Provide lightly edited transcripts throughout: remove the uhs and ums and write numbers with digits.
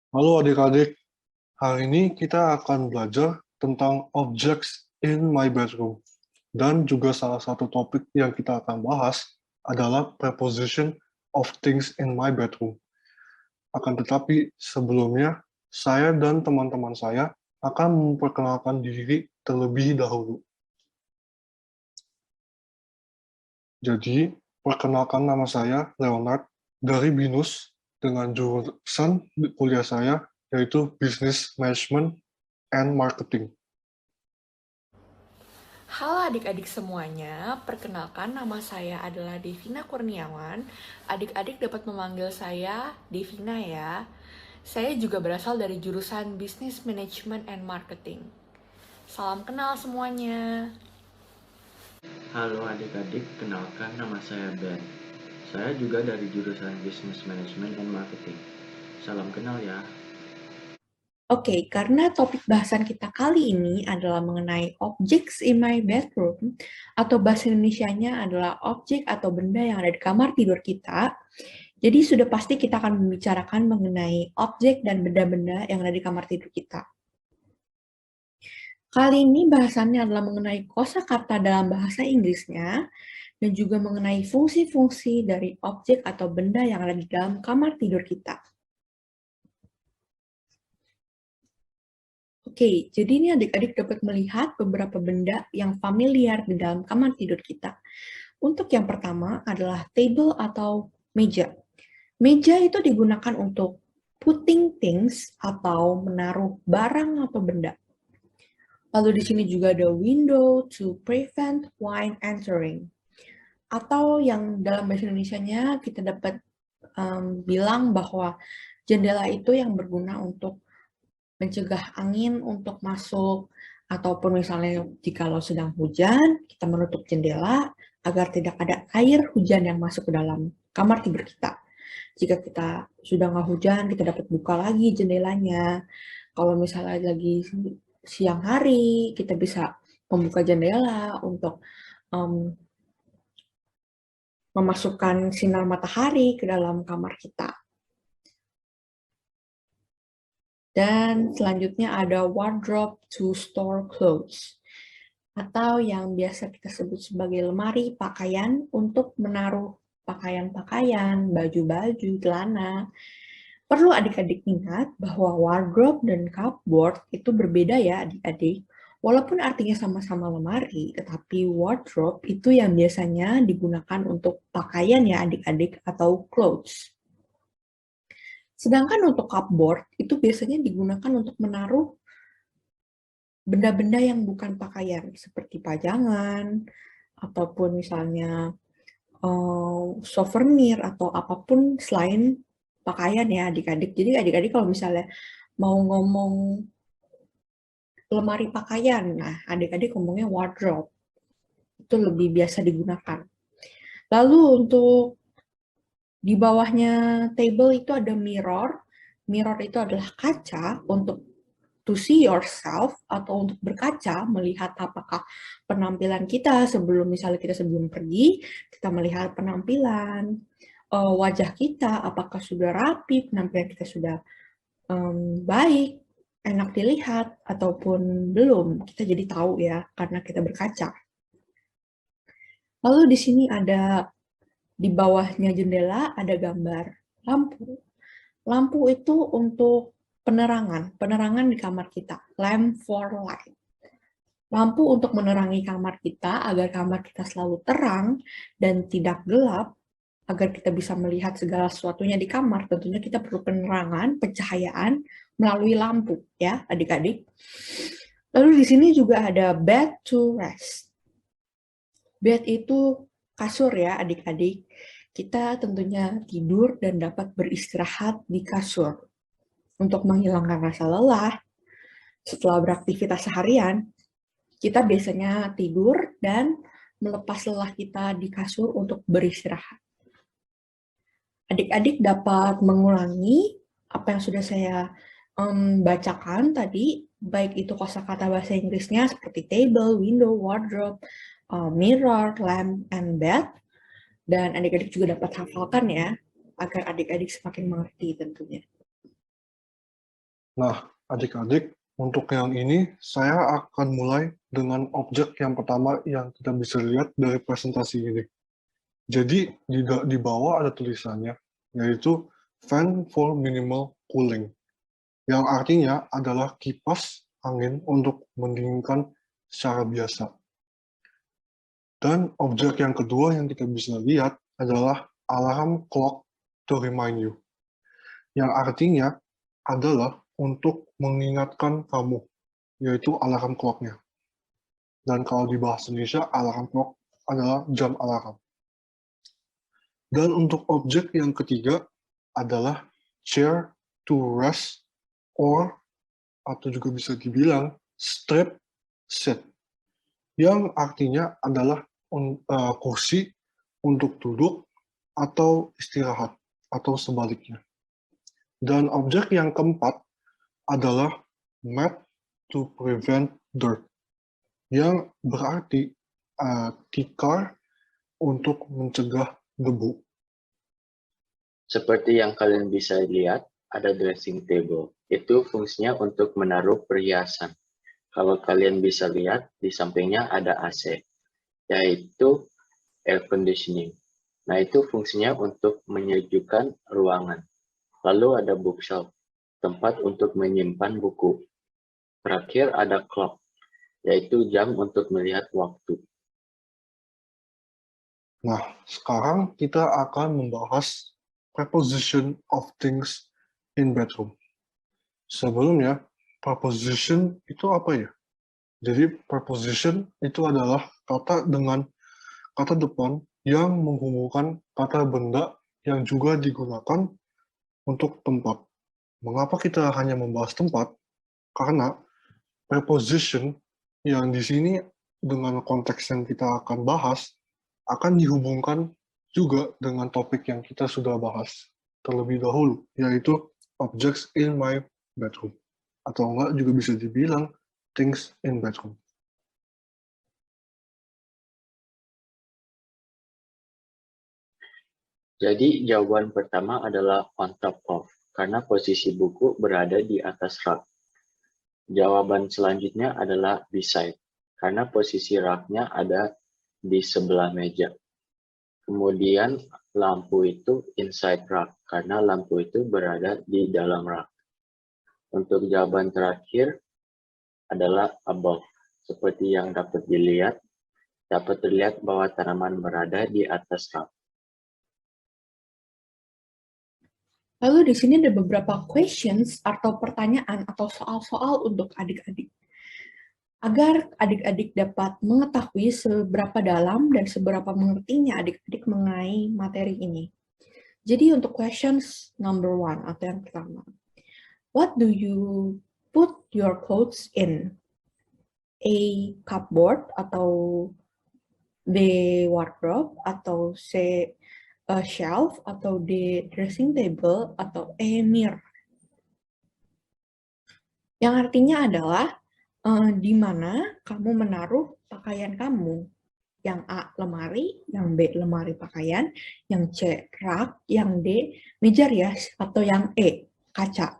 Halo adik-adik, hari ini kita akan belajar tentang objects in my bedroom. Dan juga salah satu topik yang kita akan bahas adalah preposition of things in my bedroom. Akan tetapi sebelumnya, saya dan teman-teman saya akan memperkenalkan diri terlebih dahulu. Jadi, perkenalkan nama saya Leonard dari BINUS dengan jurusan kuliah saya yaitu Business Management and Marketing. Halo adik-adik semuanya, perkenalkan nama saya adalah Devina Kurniawan. Adik-adik dapat memanggil saya Devina ya. Saya juga berasal dari jurusan Business Management and Marketing. Salam kenal semuanya. Halo adik-adik, kenalkan nama saya Ben. Saya juga dari jurusan Business Management and Marketing. Salam kenal ya. Oke, karena topik bahasan kita kali ini adalah mengenai objects in my bedroom, atau bahasa Indonesianya adalah objek atau benda yang ada di kamar tidur kita. Jadi sudah pasti kita akan membicarakan mengenai objek dan benda-benda yang ada di kamar tidur kita. Kali ini bahasannya adalah mengenai kosakata dalam bahasa Inggrisnya dan juga mengenai fungsi-fungsi dari objek atau benda yang ada di dalam kamar tidur kita. Oke, jadi ini adik-adik dapat melihat beberapa benda yang familiar di dalam kamar tidur kita. Untuk yang pertama adalah table atau meja. Meja itu digunakan untuk putting things atau menaruh barang atau benda. Lalu di sini juga ada window to prevent wine entering. Atau yang dalam bahasa Indonesianya kita dapat bilang bahwa jendela itu yang berguna untuk mencegah angin untuk masuk, ataupun misalnya jikalau sedang hujan, kita menutup jendela agar tidak ada air hujan yang masuk ke dalam kamar tidur kita. Jika kita sudah nggak hujan, kita dapat buka lagi jendelanya. Kalau misalnya lagi siang hari, kita bisa membuka jendela untuk um, memasukkan sinar matahari ke dalam kamar kita. Dan selanjutnya ada wardrobe to store clothes, atau yang biasa kita sebut sebagai lemari pakaian untuk menaruh pakaian-pakaian, baju-baju, celana. Perlu adik-adik ingat bahwa wardrobe dan cupboard itu berbeda ya adik-adik. Walaupun artinya sama-sama lemari, tetapi wardrobe itu yang biasanya digunakan untuk pakaian ya adik-adik atau clothes. Sedangkan untuk cupboard itu biasanya digunakan untuk menaruh benda-benda yang bukan pakaian, seperti pajangan, ataupun misalnya souvenir, atau apapun selain pakaian ya adik-adik. Jadi adik-adik kalau misalnya mau ngomong lemari pakaian, nah adik-adik ngomongnya wardrobe, itu lebih biasa digunakan. Lalu untuk di bawahnya table itu ada mirror. Mirror itu adalah kaca untuk to see yourself, atau untuk berkaca, melihat apakah penampilan kita sebelum misalnya kita sebelum pergi, kita melihat penampilan wajah kita, apakah sudah rapi, penampilan kita sudah baik, enak dilihat, ataupun belum. Kita jadi tahu ya, karena kita berkaca. Lalu di sini ada, di bawahnya jendela ada gambar lampu. Lampu itu untuk penerangan di kamar kita, lamp for light. Lampu untuk menerangi kamar kita agar kamar kita selalu terang dan tidak gelap, agar kita bisa melihat segala sesuatunya di kamar. Tentunya kita perlu penerangan, pencahayaan melalui lampu ya, adik-adik. Lalu di sini juga ada bed to rest. Bed itu kasur ya, adik-adik. Kita tentunya tidur dan dapat beristirahat di kasur untuk menghilangkan rasa lelah setelah beraktivitas seharian. Kita biasanya tidur dan melepas lelah kita di kasur untuk beristirahat. Adik-adik dapat mengulangi apa yang sudah saya bacakan tadi, baik itu kosakata bahasa Inggrisnya seperti table, window, wardrobe, mirror, lamp, and bed. Dan adik-adik juga dapat hafalkan ya, agar adik-adik semakin mengerti tentunya. Nah, adik-adik, untuk yang ini saya akan mulai dengan objek yang pertama yang kita bisa lihat dari presentasi ini. Jadi di bawah ada tulisannya, yaitu fan for minimal cooling, yang artinya adalah kipas angin untuk mendinginkan secara biasa. Dan objek yang kedua yang kita bisa lihat adalah alarm clock to remind you, yang artinya adalah untuk mengingatkan kamu, yaitu alarm clock-nya. Dan kalau di bahasa Indonesia, alarm clock adalah jam alarm. Dan untuk objek yang ketiga adalah chair to rest or atau juga bisa dibilang strap seat, yang artinya adalah kursi untuk duduk atau istirahat atau sebaliknya. Dan objek yang keempat adalah mat to prevent dirt, yang berarti tikar untuk mencegah debu. Seperti yang kalian bisa lihat, ada dressing table. Itu fungsinya untuk menaruh perhiasan. Kalau kalian bisa lihat, di sampingnya ada AC, yaitu air conditioning. Nah, itu fungsinya untuk menyejukkan ruangan. Lalu ada bookshelf, tempat untuk menyimpan buku. Terakhir ada clock, yaitu jam untuk melihat waktu. Nah, sekarang kita akan membahas preposition of things in bedroom. Sebelumnya, preposition itu apa ya? Jadi, preposition itu adalah kata dengan kata depan yang menghubungkan kata benda yang juga digunakan untuk tempat. Mengapa kita hanya membahas tempat? Karena preposition yang di sini dengan konteks yang kita akan bahas akan dihubungkan juga dengan topik yang kita sudah bahas terlebih dahulu, yaitu objects in my bedroom. Atau enggak juga bisa dibilang things in bedroom. Jadi jawaban pertama adalah on top of, karena posisi buku berada di atas rak. Jawaban selanjutnya adalah beside, karena posisi raknya ada di sebelah meja. Kemudian lampu itu inside rak, karena lampu itu berada di dalam rak. Untuk jawaban terakhir adalah above. Seperti yang dapat terlihat bahwa tanaman berada di atas rak. Lalu di sini ada beberapa questions atau pertanyaan atau soal-soal untuk adik-adik. Agar adik-adik dapat mengetahui seberapa dalam dan seberapa mengertinya adik-adik mengenai materi ini. Jadi untuk questions number 1 atau yang pertama. What do you put your clothes in? A. Cupboard atau B. Wardrobe atau C. Shelf atau D. Dressing table atau E. Mirror. Yang artinya adalah di mana kamu menaruh pakaian kamu. Yang A, lemari, yang B, lemari pakaian, yang C, rak, yang D, meja rias, atau yang E, kaca.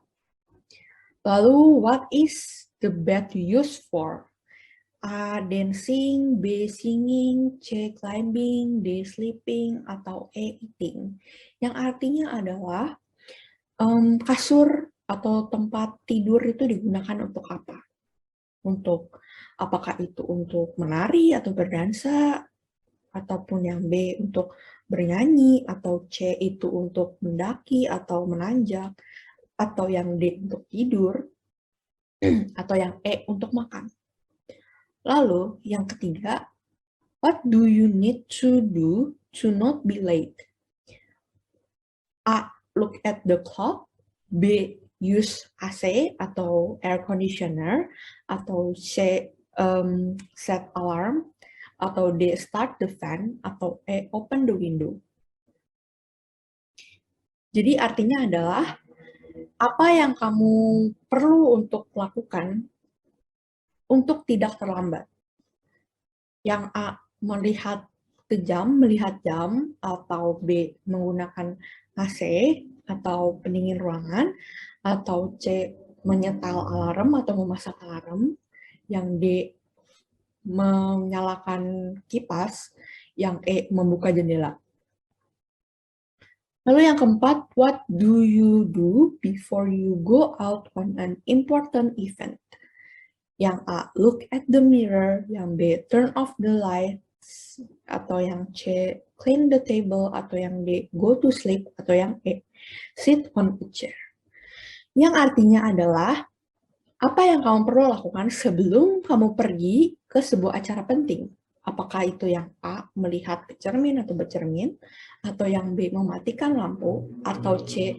Lalu, what is the bed used for? A, dancing, B, singing, C, climbing, D, sleeping, atau E, eating. Yang artinya adalah kasur atau tempat tidur itu digunakan untuk apa? Untuk apakah itu untuk menari atau berdansa, ataupun yang B untuk bernyanyi, atau C itu untuk mendaki atau menanjak, atau yang D untuk tidur, atau yang E untuk makan. Lalu yang ketiga, what do you need to do to not be late? A, look at the clock. B, use AC atau air conditioner, atau C, set alarm, atau D, start the fan, atau E, open the window. Jadi artinya adalah apa yang kamu perlu untuk lakukan untuk tidak terlambat. Yang A, melihat jam, atau B, menggunakan AC atau pendingin ruangan, atau C, menyetel alarm atau memasang alarm, yang D menyalakan kipas, yang E membuka jendela. Lalu yang keempat, what do you do before you go out on an important event? Yang A, look at the mirror. Yang B, turn off the lights. Atau yang C, clean the table. Atau yang D, go to sleep. Atau yang E, sit on a chair. Yang artinya adalah, apa yang kamu perlu lakukan sebelum kamu pergi ke sebuah acara penting? Apakah itu yang A, melihat ke cermin atau bercermin, atau yang B, mematikan lampu, atau C,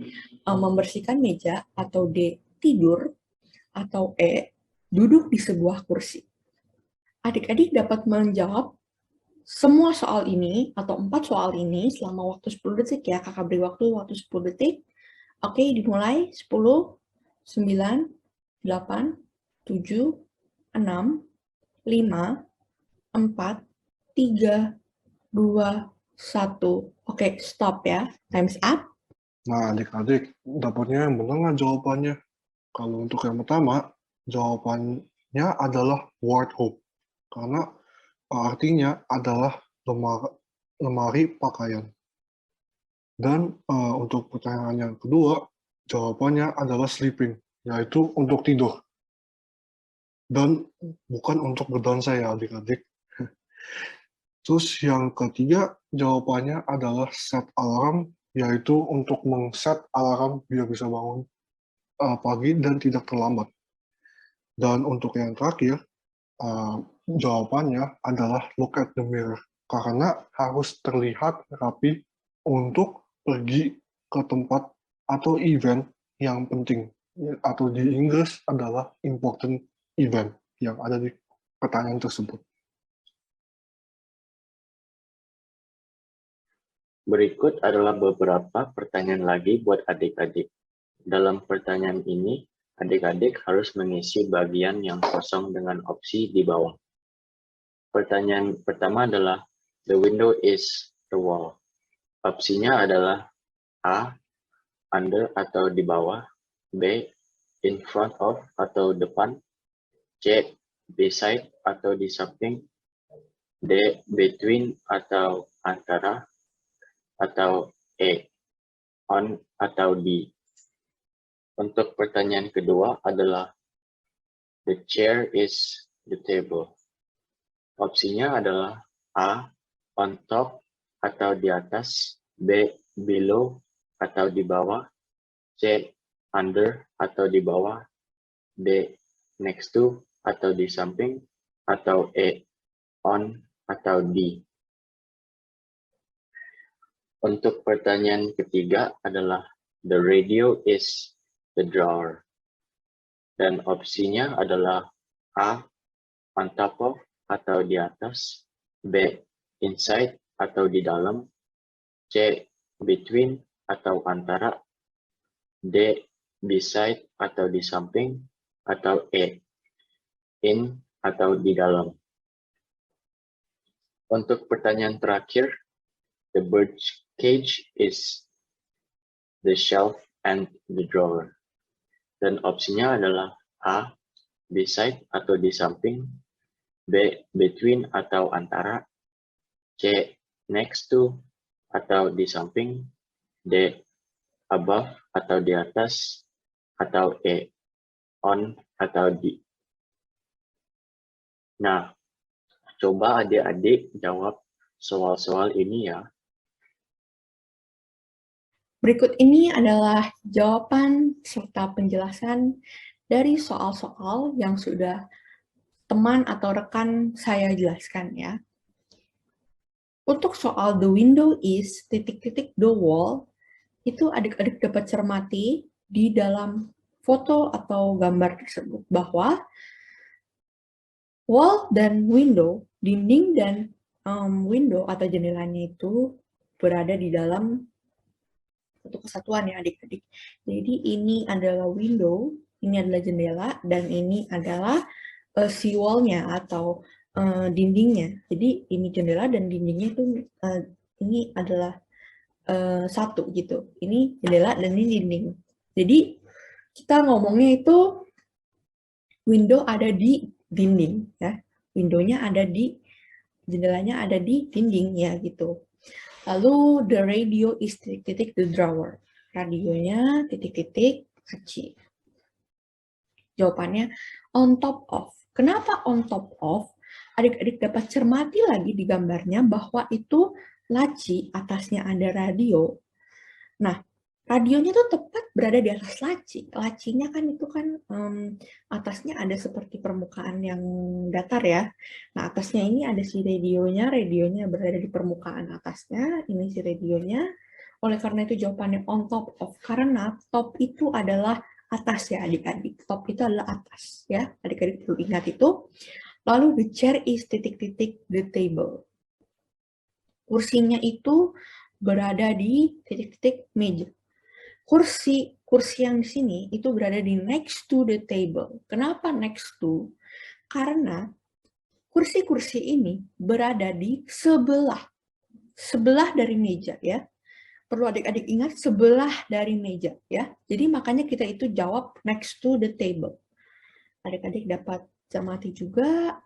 membersihkan meja, atau D, tidur, atau E, duduk di sebuah kursi. Adik-adik dapat menjawab semua soal ini, atau 4 soal ini, selama waktu 10 detik ya. Kakak beri waktu 10 detik. Oke, dimulai. 10, 9, 8, 7, 6, 5, 4, 3, 2, 1. Oke, stop ya. Time's up. Nah, adik-adik, dapatnya yang benar nggak jawabannya? Kalau untuk yang pertama, jawabannya adalah wardrobe. Karena artinya adalah lemari pakaian. Dan untuk pertanyaan yang kedua, jawabannya adalah sleeping, yaitu untuk tidur. Dan bukan untuk berdansa ya adik-adik. Terus yang ketiga, jawabannya adalah set alarm, yaitu untuk men-set alarm biar bisa bangun pagi dan tidak terlambat. Dan untuk yang terakhir, jawabannya adalah look at the mirror, karena harus terlihat rapi untuk pergi ke tempat atau event yang penting, atau di Inggris adalah important event yang ada di pertanyaan tersebut. Berikut adalah beberapa pertanyaan lagi buat adik-adik. Dalam pertanyaan ini, adik-adik harus mengisi bagian yang kosong dengan opsi di bawah. Pertanyaan pertama adalah, the window is the wall. Opsinya adalah A, under atau di bawah, B, in front of atau depan, C, beside atau di samping, D, between atau antara, atau E, on atau di. Untuk pertanyaan kedua adalah, the chair is the table. Opsinya adalah A, on top atau di atas, B, below atau di bawah, C, under atau di bawah, D, next to atau di samping, atau E, on atau di. Untuk pertanyaan ketiga adalah, the radio is the drawer. Dan opsinya adalah A, on top of atau di atas, B, inside atau di dalam, C, between atau antara, D, beside atau di samping, atau E, in atau di dalam. Untuk pertanyaan terakhir, the bird cage is the shelf and the drawer. Dan opsinya adalah A, beside atau di samping, B, between atau antara, C, next to atau di samping, D, above atau di atas, atau E, on atau di. Nah, coba adik-adik jawab soal-soal ini ya. Berikut ini adalah jawaban serta penjelasan dari soal-soal yang sudah teman atau rekan saya jelaskan ya. Untuk soal the window is ... the wall, itu adik-adik dapat cermati di dalam foto atau gambar tersebut bahwa wall dan window, dinding dan window atau jendelanya itu berada di dalam satu kesatuan ya adik-adik. Jadi ini adalah window, ini adalah jendela, dan ini adalah si wall-nya atau dindingnya. Jadi ini jendela dan dindingnya itu ini adalah satu gitu. Ini jendela dan ini dinding. Jadi kita ngomongnya itu window ada di dinding ya. Windownya ada di jendelanya ada di dinding ya gitu. Lalu the radio is titik-titik the drawer. Radionya titik-titik laci. Jawabannya on top of. Kenapa on top of? Adik-adik dapat cermati lagi di gambarnya bahwa itu laci, atasnya ada radio. Nah, radionya tuh tepat berada di atas laci. Lacinya kan itu kan atasnya ada seperti permukaan yang datar ya. Nah, atasnya ini ada si radionya berada di permukaan atasnya, ini si radionya. Oleh karena itu jawabannya on top of, karena top itu adalah atas ya adik-adik. Top itu adalah atas ya, adik-adik perlu ingat itu. Lalu the chair is titik-titik the table. Kursinya itu berada di titik-titik meja. Kursi yang di sini itu berada di next to the table. Kenapa next to? Karena kursi-kursi ini berada di sebelah dari meja ya. Perlu adik-adik ingat sebelah dari meja ya. Jadi makanya kita itu jawab next to the table. Adik-adik dapat cermati juga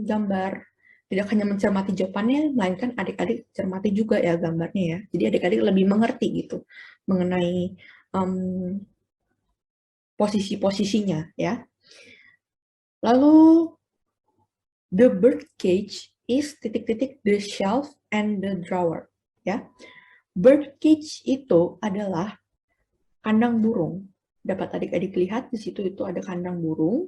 gambar. Tidak hanya mencermati jawabannya, melainkan adik-adik cermati juga ya gambarnya ya. Jadi adik-adik lebih mengerti gitu mengenai posisi-posisinya ya. Lalu the bird cage is titik-titik the shelf and the drawer ya. Bird cage itu adalah kandang burung. Dapat adik-adik lihat di situ itu ada kandang burung.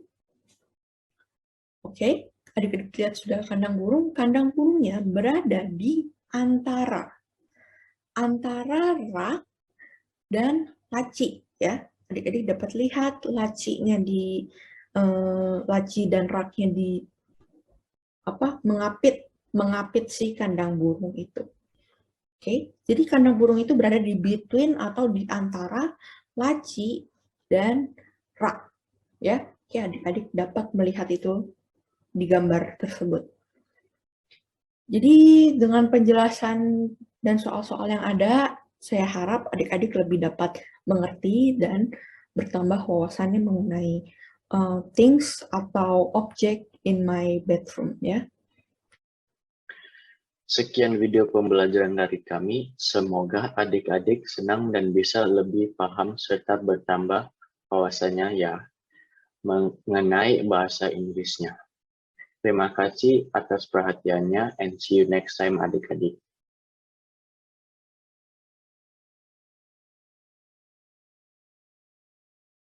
Oke, adik-adik lihat sudah kandang burung. Kandang burungnya berada di antara rak dan laci ya. Adik-adik dapat lihat lacinya di laci dan raknya di mengapit si kandang burung itu. Oke, jadi kandang burung itu berada di between atau di antara laci dan rak ya. Oke, adik-adik dapat melihat itu di gambar tersebut. Jadi dengan penjelasan dan soal-soal yang ada, saya harap adik-adik lebih dapat mengerti dan bertambah wawasannya mengenai things atau object in my bedroom ya. Sekian video pembelajaran dari kami. Semoga adik-adik senang dan bisa lebih paham serta bertambah wawasannya ya mengenai bahasa Inggrisnya. Terima kasih atas perhatiannya and see you next time adik-adik.